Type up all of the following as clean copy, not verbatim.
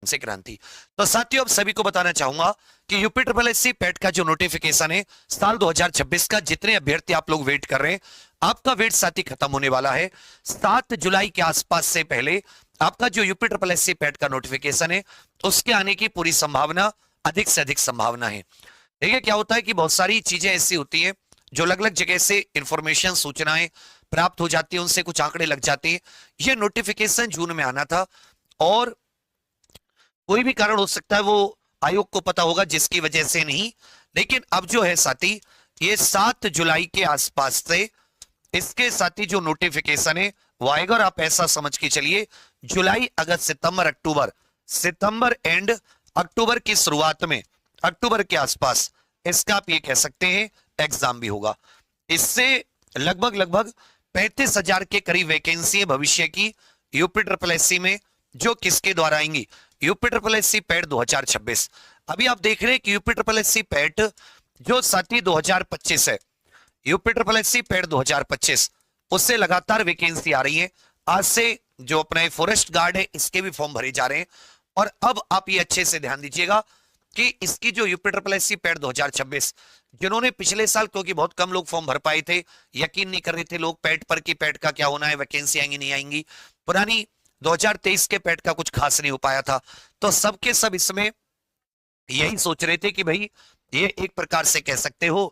से क्रांति। तो साथियों, अब सभी को बताना चाहूंगा कि यूपी ट्रिपल एससी पेट का जो नोटिफिकेशन है साल 2026 का, जितने अभ्यर्थी आप लोग वेट कर रहे हैं, आपका वेट साथी खत्म होने वाला है 7 जुलाई के आसपास से पहले। आपका जो यूपी ट्रिपल एससी पेट का नोटिफिकेशन है उसके आने की पूरी संभावना, अधिक से अधिक संभावना है। देखिए क्या होता है कि बहुत सारी चीजें ऐसी होती हैं जो अलग अलग जगह से इंफॉर्मेशन, सूचनाएं प्राप्त हो जाती है, उनसे कुछ आंकड़े लग जाते हैं। ये नोटिफिकेशन जून में आना था और कोई भी कारण हो सकता है, वो आयोग को पता होगा जिसकी वजह से नहीं। लेकिन अब जो है साथी, ये 7 जुलाई के आसपास से इसके साथी जो नोटिफिकेशन है वो आएगा। और आप ऐसा समझ के चलिए जुलाई, अगस्त, सितंबर, अक्टूबर, सितंबर एंड अक्टूबर की शुरुआत में, अक्टूबर के आसपास इसका आप ये कह सकते हैं एग्जाम भी होगा। इससे लगभग लगभग 35,000 के करीब वैकेंसी है भविष्य की यूपी ट्रिपल एससी में, जो किसके द्वारा आएंगी? UP triple SC PAT 2026। अभी आप देख रहे हैं कि यूपी ट्रिपल एससी पैट जो साथी 2025 है, यूपी ट्रिपल एससी पैट 2025, उससे लगातार वैकेंसी आ रही है। आज से जो अपना फॉरेस्ट गार्ड है इसके भी फॉर्म भरे जा रहे हैं। और अब आप ये अच्छे से ध्यान दीजिएगा कि इसकी जो यूपी ट्रिपल एससी पैट 2026, जिन्होंने पिछले साल, क्योंकि बहुत कम लोग फॉर्म भर पाए थे, यकीन नहीं कर रहे थे लोग पैट पर कि पैट का क्या होना है, वैकेंसी आएंगी नहीं आएंगी, पुरानी 2023 के पैट का कुछ खास नहीं हो पाया था, तो सबके सब इसमें यही सोच रहे थे कि भाई ये एक प्रकार से कह सकते हो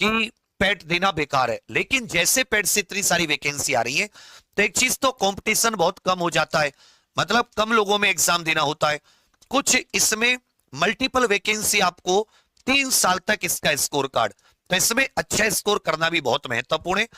कि पैट देना बेकार है। लेकिन जैसे पैट से इतनी सारी वैकेंसी आ रही है तो एक चीज तो कंपटीशन बहुत कम हो जाता है, मतलब कम लोगों में एग्जाम देना होता है। कुछ इसमें मल्टीपल वैकेंसी, आपको 3 साल तक इसका स्कोर कार्ड, तो इसमें अच्छा स्कोर करना भी बहुत महत्वपूर्ण है।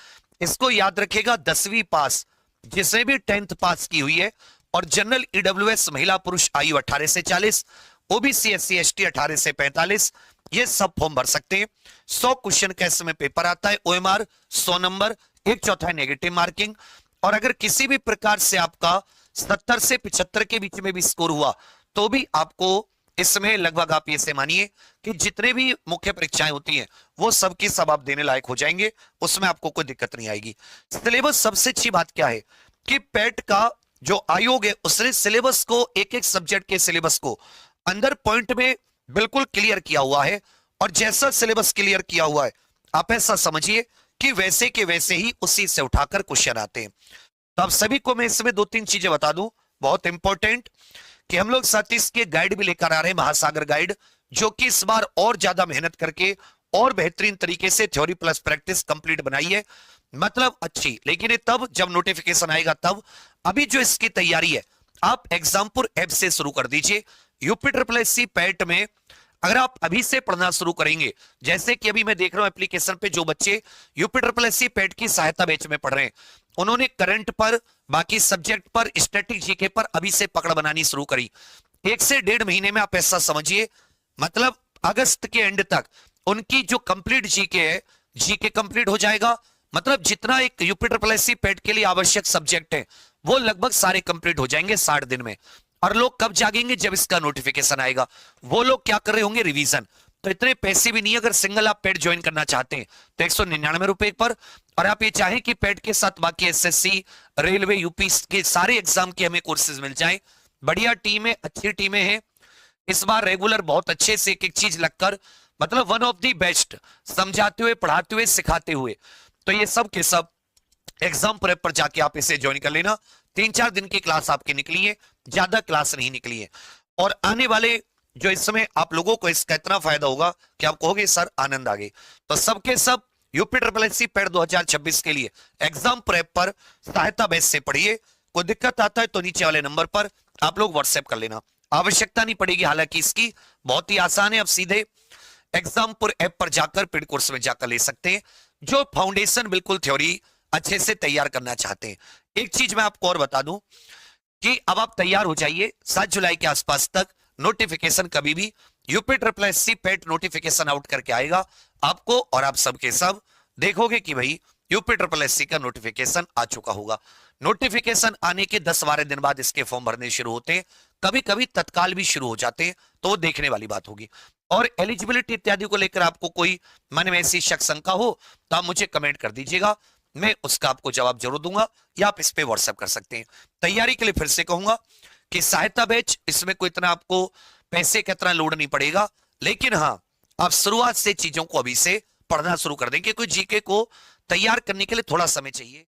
इसको याद रखेगा, 10वीं पास जिसने भी 10th पास की हुई है, और जनरल ईडब्ल्यूएस महिला पुरुष आयु 18 से 40, ओबीसी एससी एसटी 18 से 45, ये सब फॉर्म भर सकते हैं। 100 क्वेश्चन का इसमें पेपर आता है, ओएमआर 100 नंबर, 1/4 नेगेटिव मार्किंग। और अगर किसी भी प्रकार से आपका 70 से 75 के बीच में भी स्कोर हुआ तो भी आपको इसमें लगभग, आप ये से मानिए कि जितने भी मुख्य परीक्षाएं होती हैं वो सब की सब आप देने लायक हो जाएंगे, उसमें आपको कोई दिक्कत नहीं आएगी। सिलेबस, सबसे अच्छी बात क्या है कि पैट का जो आयोग है उसने सिलेबस को, एक एक सब्जेक्ट के सिलेबस को अंदर पॉइंट में बिल्कुल क्लियर किया हुआ है। और जैसा सिलेबस क्लियर किया हुआ है, आप ऐसा समझिए कि वैसे के वैसे ही उसी से उठाकर क्वेश्चन आते हैं। तो आप सभी को मैं इसमें 2-3 चीजें बता दूं बहुत इंपॉर्टेंट, कि हम लोग साथ ही इसके गाइड भी लेकर आ रहे हैं, महासागर गाइड, जो कि इस बार और ज्यादा मेहनत करके और बेहतरीन तरीके से थ्योरी प्लस प्रैक्टिस कंप्लीट बनाई है, मतलब अच्छी। लेकिन ये तब जब नोटिफिकेशन आएगा तब। अभी जो इसकी तैयारी है आप एग्जामपुर ऐप से शुरू कर दीजिए। यूपी ट्रिपल एससी पैट में अगर आप अभी से पढ़ना शुरू करेंगे, जैसे कि अभी मैं देख रहा हूं एप्लीकेशन पे जो बच्चे यूपी ट्रिपल एससी पैट की सहायता बैच में पढ़ रहे हैं, उन्होंने करंट पर, बाकी सब्जेक्ट पर, स्टैटिक जीके पर अभी से पकड़ बनानी शुरू करी। 1 से 1.5 महीने में आप ऐसा समझिए, मतलब अगस्त के एंड तक उनकी जो कंप्लीट जीके है, जीके कंप्लीट हो जाएगा। मतलब जितना एक यूपी ट्रिपल एससी पैट के लिए आवश्यक सब्जेक्ट है वो लगभग सारे कंप्लीट हो जाएंगे 60 दिन में। और लोग कब जागेंगे? जब इसका नोटिफिकेशन आएगा। वो लोग क्या कर रहे होंगे? रिवीजन। तो इतने पैसे भी नहीं, अगर सिंगल आप पेड ज्वाइन करना चाहते हैं तो 199 रुपए पर, और आप ये चाहें कि पेड के साथ बाकी एसएससी, रेलवे, यूपी के सारे एग्जाम के हमें कोर्सेज मिल जाएं। बढ़िया टीम है, अच्छी टीमें हैं इस बार, रेगुलर बहुत अच्छे से एक एक चीज लगकर, मतलब वन ऑफ द बेस्ट, समझाते हुए, पढ़ाते हुए, सिखाते हुए। तो ये सब के सब एग्जाम प्रेप पर जाके आप इसे ज्वाइन कर लेना। 3-4 दिन की क्लास आपकी निकली है, ज्यादा क्लास नहीं निकली है। और आने वाले जो इस समय आप लोगों को इसका इतना फायदा होगा कि आप कहोगे सर आनंद आ गए। तो सबके सब यूपी ट्रिपल एससी पैट 2026 के लिए एग्जाम प्रेप पर सहायता बेस से पढ़िए। कोई दिक्कत आता है तो नीचे वाले नंबर पर आप लोग व्हाट्सएप कर लेना, आवश्यकता नहीं पड़ेगी। हालांकि इसकी बहुत ही आसान है, आप सीधे एग्जामपुर ऐप पर जाकर पेड कोर्स में जाकर ले सकते हैं, जो फाउंडेशन बिल्कुल थ्योरी अच्छे से तैयार करना चाहते हैं। एक चीज मैं आपको और बता दूं कि अब आप तैयार हो जाइए, 7 जुलाई के आसपास तक नोटिफिकेशन कभी भी UP triple SC PAT notification out करके आएगा आपको, और आप सबके सब देखोगे कि भाई यूपी ट्रिपल एससी का नोटिफिकेशन आ चुका होगा। नोटिफिकेशन आने के 10-12 दिन बाद इसके फॉर्म भरने शुरू होते हैं, कभी कभी तत्काल भी शुरू हो जाते हैं, तो वो देखने वाली बात होगी। और एलिजिबिलिटी इत्यादि को लेकर आपको कोई मन में ऐसी शक शंका हो तो आप मुझे कमेंट कर दीजिएगा, मैं उसका आपको जवाब जरूर दूंगा, या आप इस पे व्हाट्सएप कर सकते हैं। तैयारी के लिए फिर से कहूंगा कि सहायता बैच, इसमें कोई इतना आपको पैसे का इतना लोड नहीं पड़ेगा, लेकिन हाँ आप शुरुआत से चीजों को अभी से पढ़ना शुरू कर दें, क्योंकि जीके को तैयार करने के लिए थोड़ा समय चाहिए।